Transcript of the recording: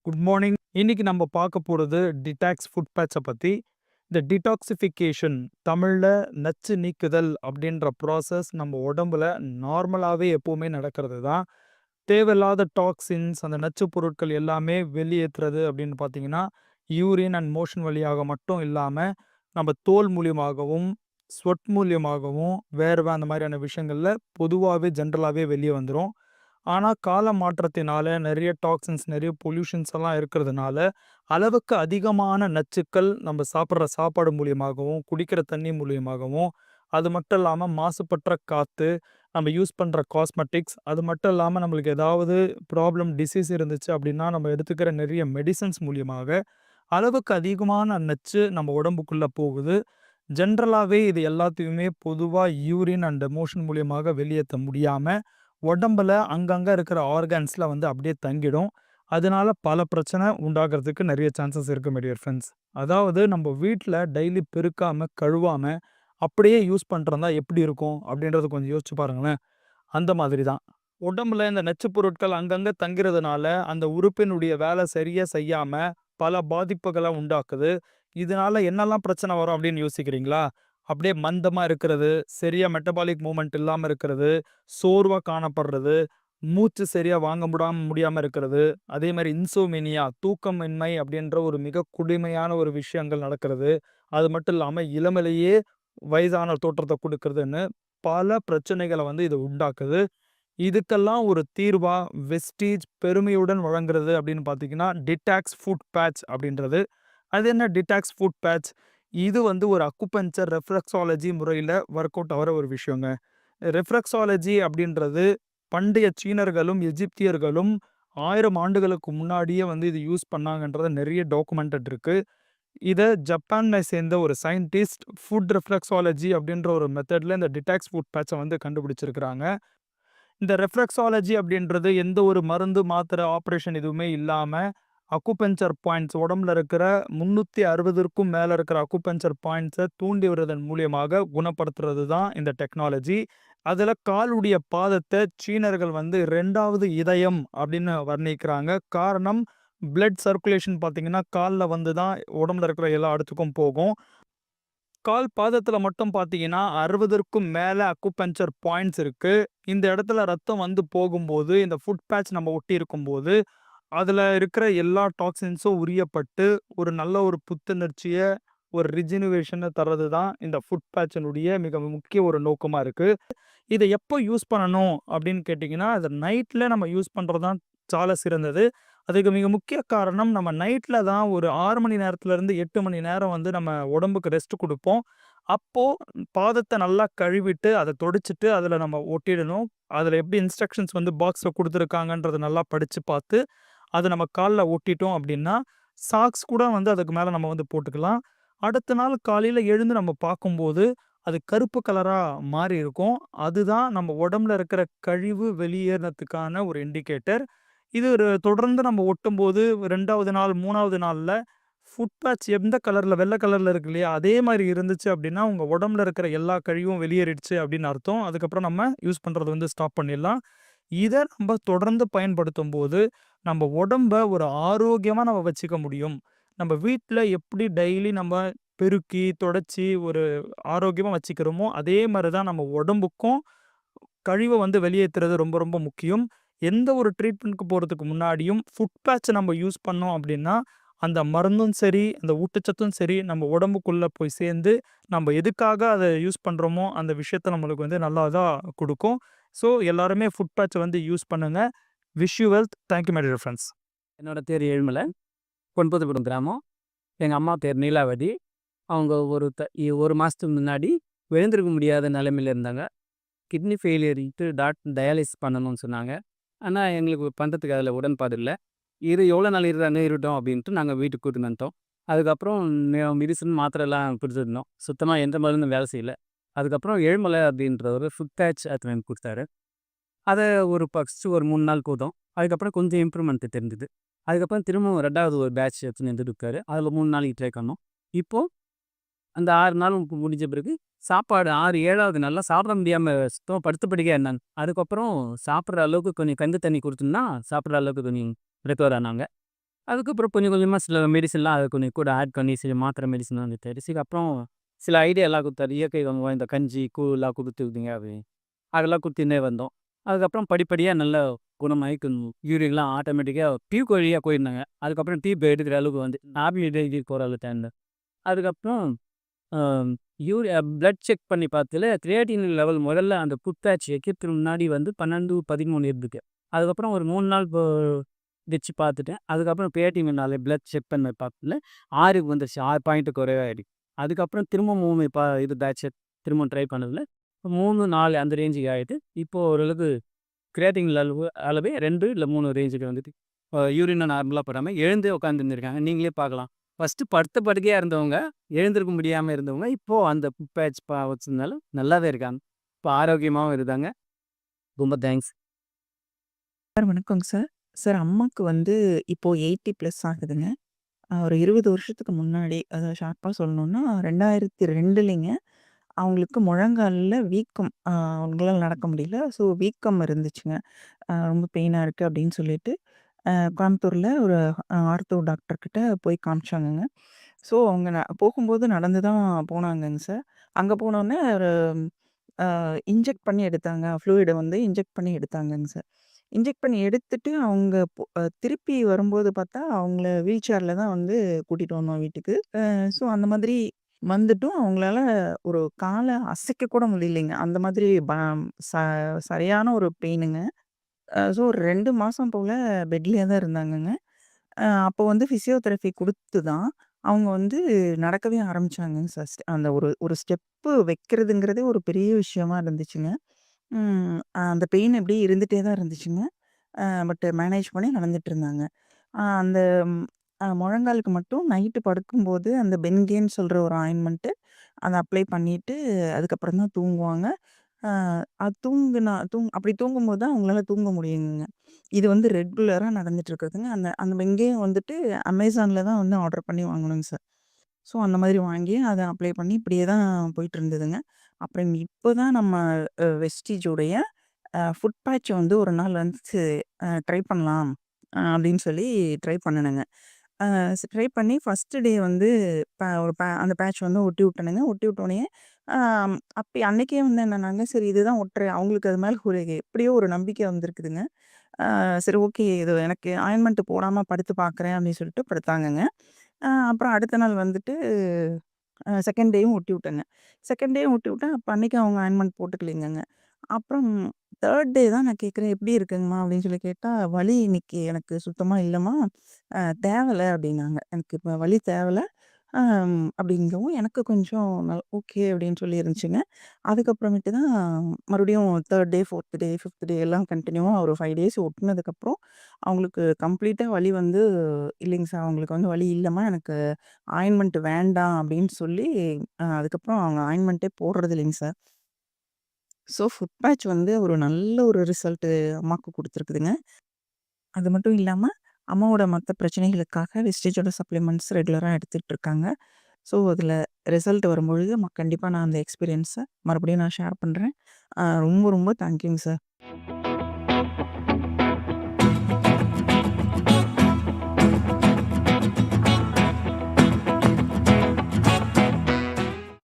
Good morning. இன்னைக்கு நம்ம பார்க்க போறது டிடாக்ஸ் ஃபுட் பேட்ச பத்தி. இந்த டிடாக்சிஃபிகேஷன் தமிழ்ல நச்சு நீக்குதல் அப்படின்ற ப்ராசஸ் நம்ம உடம்புல நார்மலாவே எப்பவுமே நடக்கிறது தான். தேவையில்லாத டாக்ஸின்ஸ், அந்த நச்சு பொருட்கள் எல்லாமே வெளியேத்துறது அப்படின்னு பார்த்தீங்கன்னா, யூரின் அண்ட் மோஷன் வழியாக மட்டும் இல்லாம, நம்ம தோல் மூலியமாகவும், ஸ்வெட் மூலியமாகவும், வேர்வை அந்த மாதிரியான விஷயங்கள்ல பொதுவாவே ஜென்ரலாவே வெளிய வந்துரும். ஆனா, கால மாற்றத்தினால நெறைய டாக்சின்ஸ், நெறைய பொல்யூஷன்ஸ் எல்லாம் இருக்கிறதுனால, அளவுக்கு அதிகமான நச்சுக்கள் நம்ம சாப்பிடுற சாப்பாடு மூலியமாகவும், குடிக்கிற தண்ணி மூலியமாகவும், அது மட்டும் இல்லாம மாசுபற்ற காத்து, நம்ம யூஸ் பண்ற காஸ்மெட்டிக்ஸ், அது மட்டும் இல்லாம நம்மளுக்கு ஏதாவது ப்ராப்ளம், டிசீஸ் இருந்துச்சு அப்படின்னா, நம்ம எடுத்துக்கிற நெறைய மெடிசின்ஸ் மூலியமாக, அளவுக்கு அதிகமான நச்சு நம்ம உடம்புக்குள்ள போகுது. ஜென்ரலாவே இது எல்லாத்தையுமே பொதுவா யூரின் அண்ட் மோஷன் மூலியமாக வெளியேத்த முடியாம, உடம்புல அங்கங்க இருக்கிற ஆர்கான்ஸ்ல வந்து அப்படியே தங்கிடும். அதனால பல பிரச்சனை உண்டாகுறதுக்கு நெறைய சான்சஸ் இருக்கு மை டியர் ஃபிரெண்ட்ஸ். அதாவது நம்ம வீட்ல டெய்லி பெருக்காம, கழுவாம அப்படியே யூஸ் பண்றதா எப்படி இருக்கும்? அப்படின்றத கொஞ்சம் யோசிச்சு பாருங்களேன். அந்த மாதிரி தான். உடம்புல இந்த நச்சுப் பொருட்கள் அங்கங்க தங்கிறதுனால, அந்த உறுப்பினுடைய வேலை சரியா செய்யாம, பல பாதிப்புகள உண்டாக்குது. இதனால என்னல்லாம் பிரச்சனை வரும் அப்படின்னு யோசிக்கிறீங்களா? அப்படியே மந்தமா இருக்கிறது, சரியா மெட்டபாலிக் மூவ்மெண்ட் இல்லாம இருக்கிறது, சோர்வா காணப்படுறது, மூச்சு சரியா வாங்க முடியாம இருக்கிறது, அதே மாரி இன்சோம்னியா தூக்கமின்மை அப்படின்ற ஒரு மிக கொடுமையான ஒரு விஷயங்கள் நடக்கிறது. அது மட்டும் இல்லாம இளமையிலேயே வயதான தோற்றத்த குடுக்கிறதுன்னு பல பிரச்சனைகள வந்து இது உண்டாக்குது. இதுக்கெல்லாம் ஒரு தீர்வா வெஸ்டீஜ் பெருமையுடன் வழங்குறது அப்படின்னு பார்த்தீங்கன்னா, டிடாக்ஸ் ஃபுட் பேட்ச் அப்படின்றது. அது என்ன டிடாக்ஸ் ஃபுட் பேட்ச்? இது வந்து ஒரு அக்குபஞ்சர் ரெஃப்ளெக்ஸாலஜி முறையில ஒர்க் அவுட் ஆகுற ஒரு விஷயங்க. ரெஃப்ளெக்ஸாலஜி அப்படின்றது பண்டைய சீனர்களும், எகிப்தியர்களும் 1000 ஆண்டுகளுக்கு முன்னாடியே வந்து இது யூஸ் பண்ணாங்கன்றத நெறைய டாக்குமெண்டட் இருக்கு. இத ஜப்பான்ல சேர்ந்த ஒரு சயின்டிஸ்ட் ஃபுட் ரெஃப்ளெக்ஸாலஜி அப்படின்ற ஒரு மெத்தட்ல இந்த டிடாக்ஸ் ஃபுட் பேட்ச வந்து கண்டுபிடிச்சிருக்கிறாங்க. இந்த ரெஃப்ளெக்ஸாலஜி அப்படின்றது எந்த ஒரு மருந்து, மாத்திரை, ஆப்பரேஷன் எதுவுமே இல்லாம, அக்குபஞ்சர் பாயிண்ட்ஸ் உடம்புல இருக்கிற 360ற்கும் மேல இருக்கிற அக்குபஞ்சர் பாயிண்ட்ஸ தூண்டி விடுறதன் மூலியமாக குணப்படுத்துறது தான் இந்த டெக்னாலஜி. அதுல காலுடைய பாதத்த சீனர்கள் வந்து 2வது இதயம் அப்படின்னு வர்ணிக்கிறாங்க. காரணம் பிளட் சர்க்குலேஷன் பார்த்தீங்கன்னா, கால்ல வந்து தான் உடம்புல இருக்கிற எல்லா இடத்துக்கும் போகும். கால் பாதத்துல மட்டும் பார்த்தீங்கன்னா, 60ற்கும் மேல அக்குபஞ்சர் பாயிண்ட்ஸ் இருக்கு. இந்த இடத்துல ரத்தம் வந்து போகும்போது, இந்த ஃபுட் பேட்ச் நம்ம ஒட்டி இருக்கும்போது, அதுல இருக்கிற எல்லா டாக்ஸின்ஸும் உரியப்பட்டு, ஒரு நல்ல ஒரு புத்துணர்ச்சிய, ஒரு ரிஜினுவேஷன தர்றது தான் இந்த ஃபுட் பேட்ச்சினுடைய மிக முக்கிய ஒரு நோக்கமா இருக்கு. இத எப்போ யூஸ் பண்ணணும் அப்படின்னு கேட்டீங்கன்னா, அத நைட்ல நம்ம யூஸ் பண்றது தான் சால சிறந்தது. அதுக்கு மிக முக்கிய காரணம் நம்ம நைட்ல தான் ஒரு 6 மணி நேரத்திலிருந்து 8 மணி நேரம் வந்து நம்ம உடம்புக்கு ரெஸ்ட் குடுப்போம். அப்போ பாதத்த நல்லா கழுவிட்டு, அத தொடச்சுட்டு அதுல நம்ம ஒட்டிடணும். அதுல எப்படி இன்ஸ்ட்ரக்ஷன்ஸ் வந்து பாக்ஸ்ல குடுத்துருக்காங்கன்றத நல்லா படிச்சு பார்த்து, அத நம்ம கால்ல ஒட்டிட்டோம் அப்படின்னா, சாக்ஸ் கூட வந்து அதுக்கு மேல நம்ம வந்து போட்டுக்கலாம். அடுத்த நாள் காலையில எழுந்து நம்ம பார்க்கும்போது, அது கருப்பு கலரா மாறி இருக்கும். அதுதான் நம்ம உடம்புல இருக்கிற கழிவு வெளியேறதுக்கான ஒரு இண்டிகேட்டர். இது ஒரு தொடர்ந்து நம்ம ஒட்டும்போது 2வது நாள், 3வது நாள்ல ஃபுட் பேட்ச் எந்த கலர்ல வெள்ள கலர்ல இருக்கு இல்லையா? அதே மாரி இருந்துச்சு அப்டின்னா, உங்க உடம்புல இருக்கிற எல்லா கழிவும் வெளியேறிடுச்சு அப்டின்னு அர்த்தம். அதுக்கப்புறம் நம்ம யூஸ் பண்றத வந்து ஸ்டாப் பண்ணிடலாம். இத நம்ம தொடர்ந்து பயன்படுத்தும்போது, நம்ம உடம்ப ஒரு ஆரோக்கியமா நம்ம வச்சுக்க முடியும். நம்ம வீட்ல எப்படி டெய்லி நம்ம பெருக்கி, தொடச்சு ஒரு ஆரோக்கியமா வச்சுக்கிறோமோ, அதே மாரி தான் நம்ம உடம்புக்கும் கழிவ வந்து வெளியேத்துறது ரொம்ப ரொம்ப முக்கியம். எந்த ஒரு ட்ரீட்மெண்ட்க்கு போறதுக்கு முன்னாடியும் ஃபுட் பேட்ச் நம்ம யூஸ் பண்ணோம் அப்டின்னா, அந்த மருந்தும் சரி, அந்த ஊட்டச்சத்தும் சரி, நம்ம உடம்புக்குள்ள போய் சேர்ந்து, நம்ம எதுக்காக அத யூஸ் பண்றோமோ, அந்த விஷயத்த நம்மளுக்கு வந்து நல்லா தான் குடுக்கும். ஸோ எல்லாருமே ஃபுட் பேட்ச வந்து யூஸ் பண்ணுங்க. Wish you wealth. Thank you my dear friends. என்னோட பேர் ஏழுமலை. பொன்பதுபுரம் கிராமம். எங்க அம்மா பேர் நீலாவதி. அவங்க ஒரு மாசத்துக்கு முன்னாடி எழுந்திருக்க முடியாத நிலைமையில இருந்தாங்க. கிட்னி ஃபெயிலியர்ன்ட்டு டயாலிசிஸ் பண்ணணும்னு சொன்னாங்க. ஆனா, எங்களுக்கு பண்றதுக்கு அதில உடன்பாடு இல்ல. எவ்வளோ நாள் இருறாங்க இருக்கட்டும் அப்படின்ட்டு நாங்க வீட்டுக்கு கூட்டின்னு வந்துட்டோம். அதுக்கப்புறம் மெடிசின் மாத்திரைலாம் குடுத்துருந்தோம். சுத்தமா எந்த மருந்தும் வேலை செய்யல. அதுக்கப்புறம் ஏழுமலை அப்படின்றவரு ஃபுட் பேட்ச் எடுத்துன்னு வந்து குடுத்தாரு. அத ஃபர்ஸ்ட்டு ஒரு 3 நாள் போதும். அதுக்கப்புறம் கொஞ்சம் இம்ப்ரூவ்மெண்ட் தெரிஞ்சது. அதுக்கப்புறம் திரும்பவும் 2வது ஒரு பேட்ச் எடுத்துன்னு வந்து இருக்காரு. அதில 3 நாளைக்கு ட்ரை பண்ணோம். இப்போ அந்த 6 நாள் முடிஞ்ச பிறகு சாப்பாடு 6, 7வது நாள்ல சாப்பிட முடியாம சுத்தமா படுத்த படுக்கையா இருந்தாங்க. அதுக்கப்புறம் சாப்பிடுற அளவுக்கு கொஞ்சம் கஞ்சி தண்ணி குடுத்தோம்னா, சாப்பிடுற அளவுக்கு கொஞ்சம் ரெக்கவர் ஆனாங்க. அதுக்கப்புறம் கொஞ்சம் கொஞ்சமா சில மெடிசின்லாம் அத கொஞ்சம் கூட ஆட் பண்ணி சில மாத்திரை மெடிசின்லாம் வந்து தரிசி அப்புறம் சில ஐடியாலாம் குடுத்தாரு. இயற்கை வெங்காயம் இந்த கஞ்சி, கூழ்லாம் குடுத்துருந்தீங்க அப்படின்னு. அதெல்லாம் குடுத்துன்னே வந்தோம். அதுக்கப்புறம் படிப்படியா நல்லா குணமாயி யூரின்லாம் ஆட்டோமேட்டிக்கா டியூப் வழியா போயிருந்தாங்க. அதுக்கப்புறம் டியூப் எடுக்கிற அளவுக்கு வந்து நாபி டெய்லி போற அளவுக்கு இருந்தேன். அதுக்கப்புறம் அ பிளட் செக் பண்ணி பார்த்ததுல கிரியேட்டினின் லெவல் முதல்ல அந்த ஃபுட் பேட்ச் வைக்கிறதுக்கு முன்னாடி வந்து 12, 13 இருந்துச்சு. அதுக்கப்புறம் ஒரு 3 நாள் வச்சு பார்த்துட்டேன். அதுக்கப்புறம் கிரியேட்டினினால பிளட் செக் பண்ண பார்த்ததுல 6க்கு வந்துருச்சு. 6 பாயிண்ட் குறைவாயிடுச்சு. அதுக்கப்புறம் திரும்ப 3 இது பேட்ச் திரும்ப ட்ரை பண்ணதுல 3, 4 அந்த ரேஞ்சுக்கு ஆயிட்டு. இப்போ ஓரளவுக்கு கிரியேட்டின் அளவே 2 இல்ல 3 ரேஞ்சுக்கு வந்துட்டு. யூரினும் நார்மலா போடாம எழுந்தே உட்காந்துருந்துருக்காங்க. நீங்களே பார்க்கலாம். ஃபர்ஸ்ட்டு படுத்த படுக்கையா இருந்தவங்க, எழுந்திருக்க முடியாம இருந்தவங்க, இப்போ அந்த ஃபுட் பேட்ச் வச்சதுனால நல்லாவே இருக்காங்க. இப்போ ஆரோக்கியமாவும் இருந்தாங்க. ரொம்ப தேங்க்ஸ். சார் வணக்கங்க சார். சார் அம்மாக்கு வந்து இப்போ 80 பிளஸ் ஆகுதுங்க. ஒரு 20 வருஷத்துக்கு முன்னாடி அதாவது ஷார்ப்பா சொல்லணும்னா 2002லிங்க அவங்களுக்கு முழங்கால்ல வீக்கம். அவங்களால நடக்க முடியல. ஸோ வீக்கம் இருந்துச்சுங்க. ரொம்ப பெயினா இருக்கு அப்படின்னு சொல்லிட்டு, கோயம்புத்தூர்ல ஒரு ஆர்த்தோ டாக்டர் கிட்ட போய் காமிச்சாங்கங்க. ஸோ அவங்க போகும்போது நடந்து தான் போனாங்கங்க சார். அங்க போனோனே ஒரு இன்ஜெக்ட் பண்ணி எடுத்தாங்க. ஃப்ளூயிட வந்து இன்ஜெக்ட் பண்ணி எடுத்தாங்கங்க சார். இன்ஜெக்ட் பண்ணி எடுத்துட்டு அவங்க திருப்பி வரும்போது பார்த்தா, அவங்கள வீல் சேர்ல தான் வந்து கூட்டிட்டு வந்தோம் வீட்டுக்கு. ஸோ அந்த மாதிரி வந்துட்டும் அவங்களால ஒரு கால அசைக்க கூட முடியலைங்க. அந்த மாதிரி ச சரியான ஒரு பெயினுங்க. ஸோ ஒரு 2 மாசம் போல பெட்லயே தான் இருந்தாங்கங்க. அப்போ வந்து ஃபிசியோதெரபி குடுத்து தான் அவங்க வந்து நடக்கவே ஆரம்பிச்சாங்கங்க சார். அந்த ஒரு ஒரு ஸ்டெப்பு வைக்கிறதுங்கிறதே ஒரு பெரிய விஷயமா இருந்துச்சுங்க. அந்த பெயின் அப்படியே இருந்துட்டே தான் இருந்துச்சுங்க. பட் மேனேஜ் பண்ணி நடந்துட்டுருந்தாங்க. அந்த முழங்காலுக்கு மட்டும் நைட்டு படுக்கும்போது அந்த பென்கேன்னு சொல்ற ஒரு ஆயின்மென்ட்டு அத அப்ளை பண்ணிட்டு அதுக்கப்புறம் தான் தூங்குவாங்க. அ அது அப்படி தூங்கும்போது தான் அவங்களால தூங்க முடியுங்கங்க. இது வந்து ரெகுலரா நடந்துட்டு இருக்குதுங்க. அந்த அந்த வெந்தயம் வந்துட்டு அமேசான்ல தான் வந்து ஆர்டர் பண்ணி வாங்கணுங்க சார். ஸோ அந்த மாதிரி வாங்கி அத அப்ளை பண்ணி இப்படியே தான் போயிட்டு இருந்ததுங்க. அப்புறம் இப்போ தான் நம்ம வெஸ்டிஜோடைய ஃபுட் பேட்ச் வந்து ஒரு நாள் வந்து ட்ரை பண்ணலாம் அப்படின்னு சொல்லி ட்ரை பண்ணுனேங்க. ட்ரை பண்ணி ஃபர்ஸ்ட் டே வந்து ஒரு அந்த பேட்ச் வந்து ஒட்டி விட்டேனுங்க. ஒட்டி விட்டோனயே, அன்னைக்கே வந்து என்னன்னாங்க, சரி இதுதான் ஒட்டுறேன். அவங்களுக்கு அது மேல ஒரு எப்படியோ ஒரு நம்பிக்கை வந்திருக்குதுங்க. சரி ஓகே இது எனக்கு ஆயின்மென்ட் போடாம படுத்து பார்க்குறேன் அப்படின்னு சொல்லிட்டு படுத்தாங்கங்க. அப்புறம் அடுத்த நாள் வந்துட்டு 2ண்ட் டேயும் ஒட்டி விட்டேங்க. 2ண்ட் டேயும் ஒட்டி விட்டேன். அப்ப அன்னைக்கு அவங்க ஆயின்மென்ட் போட்டுக்கலைங்கங்க. அப்புறம் 3ர்ட் டே தான் நான் கேட்குறேன், "எப்படி இருக்குங்கம்மா?" அப்படின்னு சொல்லி கேட்டா, "வலி இன்னைக்கு எனக்கு சுத்தமா இல்லம்மா. தேவல" அப்படின்னாங்க. "எனக்கு இப்ப வலி தேவல." அப்படிங்கவும் எனக்கு கொஞ்சம் ஓகே அப்படின்னு சொல்லி இருந்துச்சுங்க. அதுக்கப்புறமேட்டு தான் மறுபடியும் 3ர்ட் டே, 4த் டே, 5த் டே எல்லாம் கன்டினியூவா ஒரு 5 டேஸ் ஒட்டுனதுக்கப்புறம், அவங்களுக்கு கம்ப்ளீட்டா வலி வந்து "இல்லைங்க சார், அவங்களுக்கு வந்து வலி இல்லம்மா. எனக்கு ஆயின்மென்ட் வேண்டாம்." அப்படின்னு சொல்லி அதுக்கப்புறம் அவங்க ஆயின்மென்ட்டே போடுறது இல்லைங்க சார். ஸோ ஃபுட் பேட்ச் வந்து ஒரு நல்ல ஒரு ரிசல்ட் அம்மாக்கு குடுத்துருக்குதுங்க. அது மட்டும் இல்லாம, அம்மாவோட மத்த பிரச்சனைகளுக்காக வெஸ்டேஜோட சப்ளிமெண்ட்ஸ் ரெகுலரா எடுத்துட்டு இருக்காங்க. ஸோ அதில ரிசல்ட் வரும்பொழுது கண்டிப்பா நான் அந்த எக்ஸ்பீரியன்ஸ மறுபடியும் நான் ஷேர் பண்றேன். ரொம்ப ரொம்ப தேங்க்யூங்க சார்.